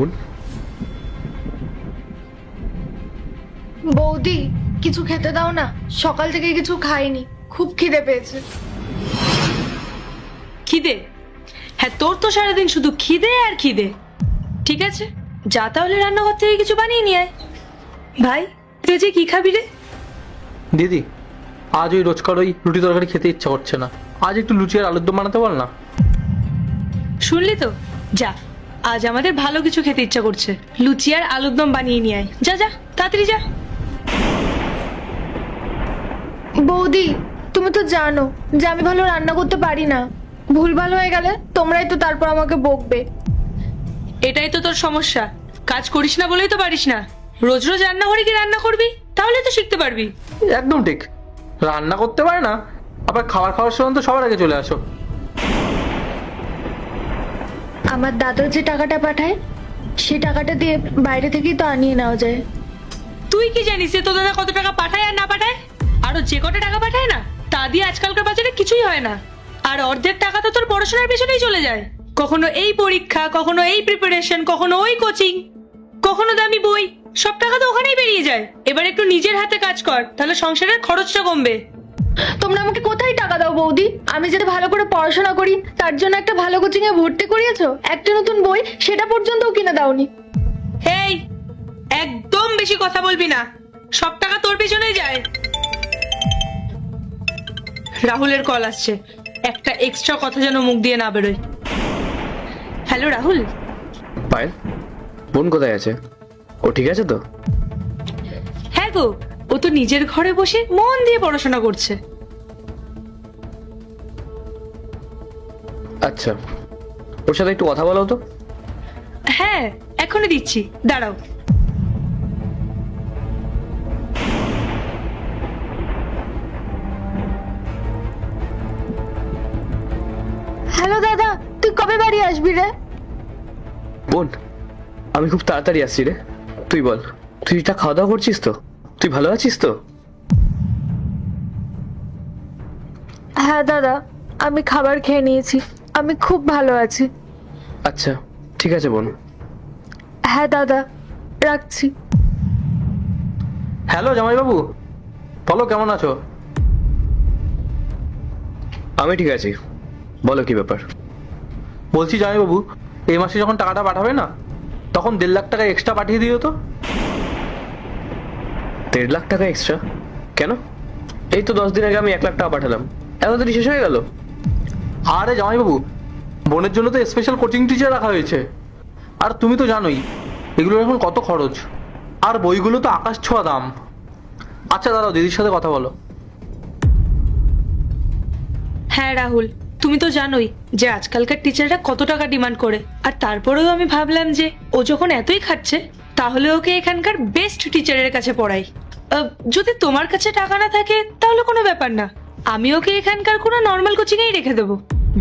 বোন, বৌদি কিছু খেতে দাও না, সকাল থেকে কিছু খাইনি, খুব খিদে পেয়েছে। খিদে? হ্যাঁ, তোর তো সারাদিন শুধু খিদে আর খিদে। ঠিক আছে, যা তাহলে রান্নাঘর থেকে কিছু বানিয়ে নিয়ে আয়। ভাই, তুই যে কি খাবি রে? দিদি আজ ওই রোজকার ওই রুটি তরকারি খেতে ইচ্ছা করছে না, আজ একটু লুচি আর আলুর দম বানাতে বল না। শুনলি তো, যা, আজ আমাদের ভালো কিছু খেতে ইচ্ছা করছে, লুচি আর আলুর দম বানিয়ে নিয়ে আয়। যা যা, তাড়াতাড়ি যা। বৌদি তুমি তো জানো যে আমি ভালো রান্না করতে পারি না, ভুলভাল হয়ে গেলে তোমরাই তো তারপর আমাকে বকবে। এটাই তো তোর সমস্যা, কাজ করিস না বলেই তো পারিস না। রোজ রোজ রান্নাঘরে কি রান্না করবি? তাহলে তো শিখতে পারবি। একদম ঠিক, রান্না করতে পারে না, আবার খাবার খাওয়ার সময় তো সবার আগে চলে আসো। আমার দাদা যে টাকাটা পাঠায় সে টাকাটা দিয়ে বাইরে থেকেই তো আনিয়ে নেওয়া যায়। তুই কি জানিস যে তোর দাদা কত টাকা পাঠায় আর না পাঠায়? আরো যে কটা টাকা পাঠায় না, তা দিয়ে আজকালকার বাজারে কিছুই হয় না। আর অর্ধেক টাকা তো তোর পড়াশোনার পেছনেই চলে যায়। কখনো এই পরীক্ষা, কখনো এই প্রিপারেশন, কখনো ওই কোচিং, কখনো দামি বই, সব টাকা তো ওখানেই বেরিয়ে যায়। এবার একটু নিজের হাতে কাজ কর, তাহলে সংসারের খরচটা কমবে। তোমরা আমাকে কোথায় টাকা দাও বৌদি? আমি যাতে ভালো করে পড়াশোনা করি তার জন্য একটা ভালো কোচিং এ ভর্তি করিয়েছো, একটা নতুন বই সেটা পর্যন্তও কিনে দাওনি। এই, একদম বেশি কথা বলবি না, সব টাকা তোর পেছনেই যায়। রাহুলের কল আসছে, একটা এক্সট্রা কথা যেন মুখ দিয়ে না বেরোয়। হ্যালো রাহুল। পায়েল, বোন কোথায় আছে? ও ঠিক আছে তো? হ্যাঁ গো, ও তো নিজের ঘরে বসে মন দিয়ে পড়াশোনা করছে। আচ্ছা, ওর সাথে একটু কথা বলো তো। হ্যাঁ, এখনই দিচ্ছি, দাঁড়াও। হ্যালো দাদা, তুই কবে বাড়ি আসবি রে? বোন, আমি খুব তাড়াতাড়ি আসছি রে। তুই বল, তুই এটা খাওয়া দাওয়া করছিস তো? তুই ভালো আছিস তো? হ্যাঁ দাদা, আমি খাবার খেয়ে নিয়েছি, আমি খুব ভালো আছি। আচ্ছা, ঠিক আছে বোন। হ্যাঁ দাদা, রাখছি। হ্যালো জামাইবাবু, বলো কেমন আছো? আমি ঠিক আছি, বলো কি ব্যাপার? বলছি জামাইবাবু, এই মাসে যখন টাকাটা পাঠাবে না, তখন 1.5 লাখ টাকা এক্সট্রা পাঠিয়ে দিও তো। 1.5 লাখ টাকা এক্সট্রা? কেন? এই তো 10 দিন আগে আমি 1 লাখ টাকা পাঠালাম, এত তাড়াতাড়ি শেষ হয়ে গেল? আরে জামাইবাবু, বোনের জন্য তো স্পেশাল কোচিং টিচার রাখা হয়েছে, আর তুমি তো জানোই এগুলোর এখন কত খরচ, আর বইগুলো তো আকাশ ছোঁয়া দাম। আচ্ছা দাঁড়াও, দিদির সাথে কথা বলো। হ্যাঁ রাহুল, তুমি তো জানোই যে আজকালকার টিচাররা কত টাকা ডিমান্ড করে। আর তারপরেও আমি ভাবলাম যে ও যখন এতই খাচ্ছে, তাহলে ওকে এখানকার বেস্ট টিচারের কাছে পড়াই। যদি তোমার কাছে টাকা না থাকে তাহলে কোনো ব্যাপার না, আমি ওকে এখানকার কোনো নর্মাল কোচিংয়েই রেখে দেবো।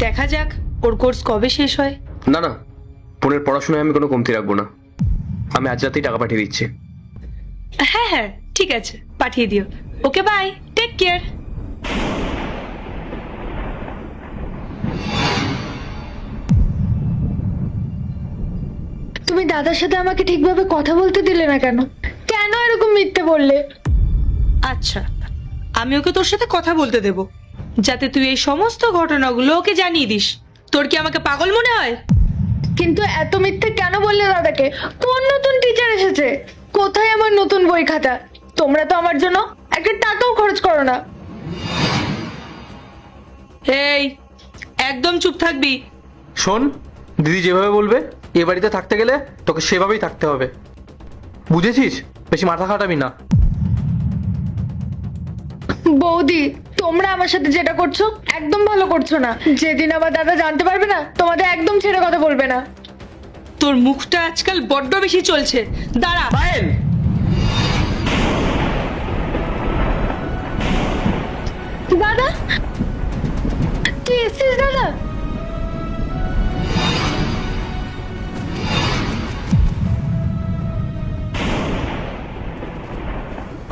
দেখা যাক ওর কোর্স কবে শেষ হয়। না না, বোনের পড়াশোনায় আমি কোনো কমতি রাখবো না, আমি আজ রাতেই টাকা পাঠিয়ে দিচ্ছি। হ্যাঁ হ্যাঁ, ঠিক আছে, পাঠিয়ে দিও। ওকে, বাই, টেক কেয়ার। তুমি দাদার সাথে আমাকে ঠিকভাবে কথা বলতে দিলে না কেন? কেন এরকম মিথ্যে বললে? আচ্ছা, আমি ওকে তোর সাথে কথা বলতে দেব, যাতে তুই এই সমস্ত ঘটনাগুলো ওকে জানিয়ে দিস। তোর কি আমাকে পাগল মনে হয়? কিন্তু এত মিথ্যে কেন বললে দাদাকে? কোন নতুন টিচার এসেছে? কোথায় আমার নতুন বই খাতা? তোমরা তো আমার জন্য একটা টাকাও খরচ করো না। এই, একদম চুপ থাকবি। শোন, দিদি যেভাবে বলবে এ বাড়িতে থাকতে গেলে তোকে সেভাবেই থাকতে হবে, বুঝেছিস? বেশি মাথা খাটাবি না। বৌদি, তোমরা আমার সাথে যেটা করছো একদম ভালো করছো না। যেদিন আমার দাদা জানতে পারবে না, তোমাদের একদম ছেড়ে কথা বলবে না। তোর মুখটা আজকাল বড্ড বেশি চলছে, দাঁড়া। পায়েল, দাদা, তুই এসছিস দাদা?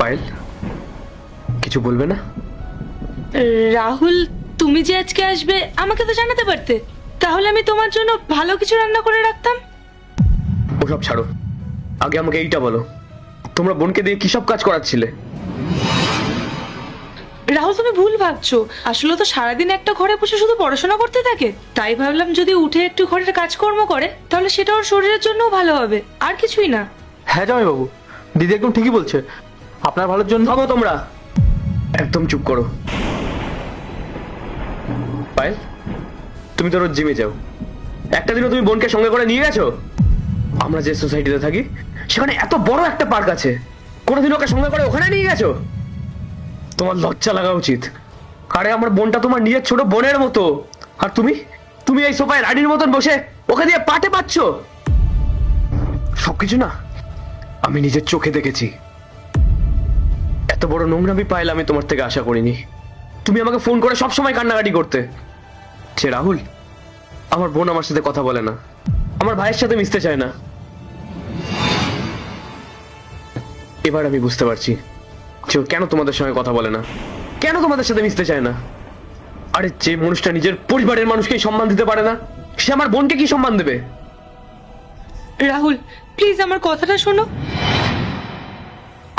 পায়েল, কিছু বলবে না? রাহুল, তুমি যে আজকে আসবে আমাকে তো জানাতে পারতে, তাহলে আমি তোমার জন্য ভালো কিছু রান্না করে রাখতাম। ও ওসব ছাড়ো, আগে আমাকে এইটা বলো, তোমরা বোনকে দিয়ে কি সব কাজ করাচ্ছিলে? রাহুল তুমি ভুল ভাবছো, আসলে তো সারাদিন একটা ঘরে বসে শুধু পড়াশোনা করতে থাকে, তাই ভাবলাম যদি উঠে একটু ঘরের কাজকর্ম করে তাহলে সেটা ওর শরীরের জন্যও ভালো হবে, আর কিছুই না। হ্যাঁ জামাইবাবু, দিদি একদম ঠিকই বলছে, আপনার ভালোর জন্য। থামো তোমরা, একদম চুপ করো। পায়েল, তুমি তো রোজ জিমে যাও, একটা দিনও তুমি বোনকে সঙ্গে করে নিয়ে গেছো? আমরা যে সোসাইটিতে থাকি সেখানে এত বড় একটা পার্ক আছে, কোনোদিন ওকে সঙ্গে করে ওখানে নিয়ে গেছো? তোমার লজ্জা লাগা উচিত। আরে আমার বোনটা তোমার নিজের ছোট বোনের মতো, আর তুমি তুমি এই সোফায় রানীর মতন বসে ওকে দিয়ে পাটে পাচ্ছ। সবকিছু না আমি নিজের চোখে দেখেছি। এত বড় নোংরামি পাইলে আমি তোমার থেকে আশা করিনি। তুমি আমাকে ফোন করে সবসময় কান্নাকাটি করতে। সে রাহুল, আমার বোন আমার সাথে কথা বলে না, আমার ভাইয়ের সাথে মিশতে চায় না। এবার আমি বুঝতে পারছি যে ও কেন তোমাদের সঙ্গে কথা বলে না, কেন তোমাদের সাথে মিশতে চায় না। আরে যে মানুষটা নিজের পরিবারের মানুষকে সম্মান দিতে পারে না, সে আমার বোনকে কি সম্মান দেবে? রাহুল প্লিজ আমার কথাটা শোনো।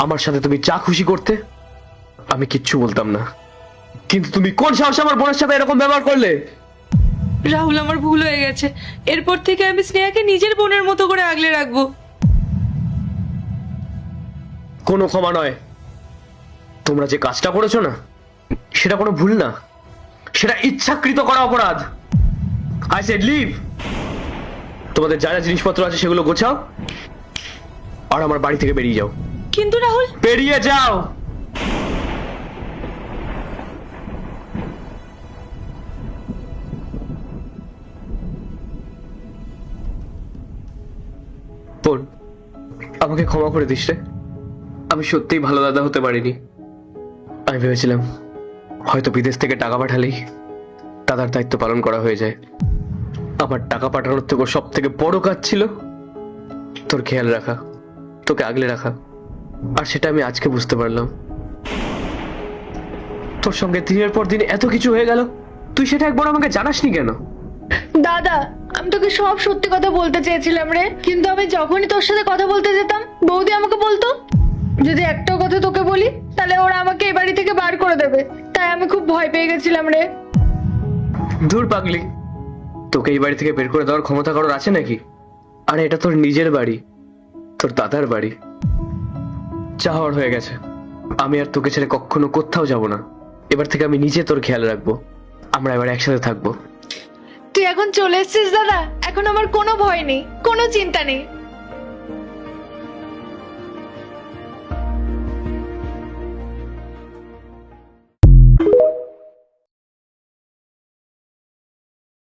আমার সাথে তুমি যা খুশি করতে, আমি কিচ্ছু বলতাম না, কিন্তু তুমি কোন সাহসে আমার বোনের সাথে এরকম ব্যবহার করলে? রাহুল আমার ভুল হয়ে গেছে, এরপর থেকে আমি স্নেহাকে নিজের বোনের মতো করে আগলে রাখবো। কোনো ক্ষমা নয়। তোমরা যে কাজটা করেছো না, সেটা কোনো ভুল না, সেটা ইচ্ছাকৃত করা অপরাধ। I said leave. তোমাদের যা যা জিনিসপত্র আছে সেগুলো গোছাও আর আমার বাড়ি থেকে বেরিয়ে যাও। কিন্তু রাহুল, বেরিয়ে যাও। বোন, আমাকে ক্ষমা করে দিস রে। আমি সত্যিই ভালো দাদা হতে পারিনি। আমি ভেবেছিলাম হয়তো বিদেশ থেকে টাকা পাঠালেই দাদার দায়িত্ব পালন করা হয়ে যায়। আমার টাকা পাঠানোর থেকে সব থেকে বড় কাজ ছিল তোর খেয়াল রাখা, তোকে আগলে রাখা। আর সেটা আমি আজকে বুঝতে পারলাম। তোর সঙ্গে দিনের পর দিন এত কিছু হয়ে গেল, তুই সেটা একবার আমাকে জানাসনি কেন? দাদা, আমি তোকে সব সত্যি কথা বলতে চেয়েছিলাম রে, কিন্তু আমি যখনই তোর সাথে কথা বলতে যেতাম বৌদি আমাকে বলতো যদি একটাও কথা তোকে বলি তাহলে ওরা আমাকে এই বাড়ি থেকে বার করে দেবে, তাই আমি খুব ভয় পেয়ে গেছিলাম রে। দূর পাগলি, তোকে এই বাড়ি থেকে বের করে দেওয়ার ক্ষমতা কারোর আছে নাকি? আরে এটা তোর নিজের বাড়ি, তোর দাদার বাড়ি। যা হওয়ার হয়ে গেছে। আমি আর তোকে ছেড়ে কখনো কোথাও যাব না। এবার থেকে আমি নিজে তোর খেয়াল রাখবো। আমরা এবার একসাথে থাকবো। তুই এখন চলে এসেছিস দাদা, এখন আমার কোনো ভয় নেই, কোনো চিন্তা নেই।